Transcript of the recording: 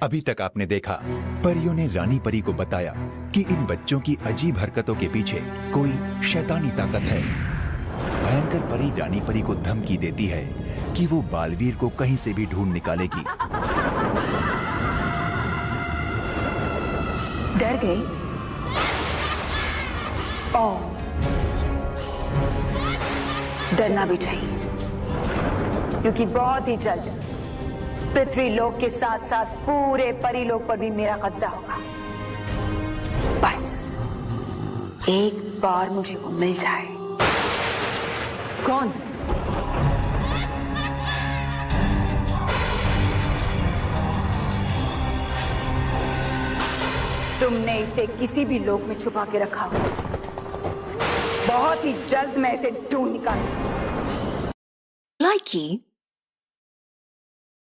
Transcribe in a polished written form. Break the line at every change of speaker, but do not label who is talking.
अभी तक आपने देखा, परियों ने रानी परी को बताया कि इन बच्चों की अजीब हरकतों के पीछे कोई शैतानी ताकत है। भयंकर परी रानी परी को धमकी देती है कि वो बालवीर को कहीं से भी ढूंढ निकालेगी।
डर गई? ओह, डरना भी चाहिए, क्योंकि बहुत ही जल्द पृथ्वी लोक के साथ साथ पूरे परीलोक पर भी मेरा कब्जा होगा। बस एक बार मुझे वो मिल जाए। कौन? तुमने इसे किसी भी लोक में छुपा के रखा हो, बहुत ही जल्द मैं इसे ढूंढ निकालूंगी।
Likey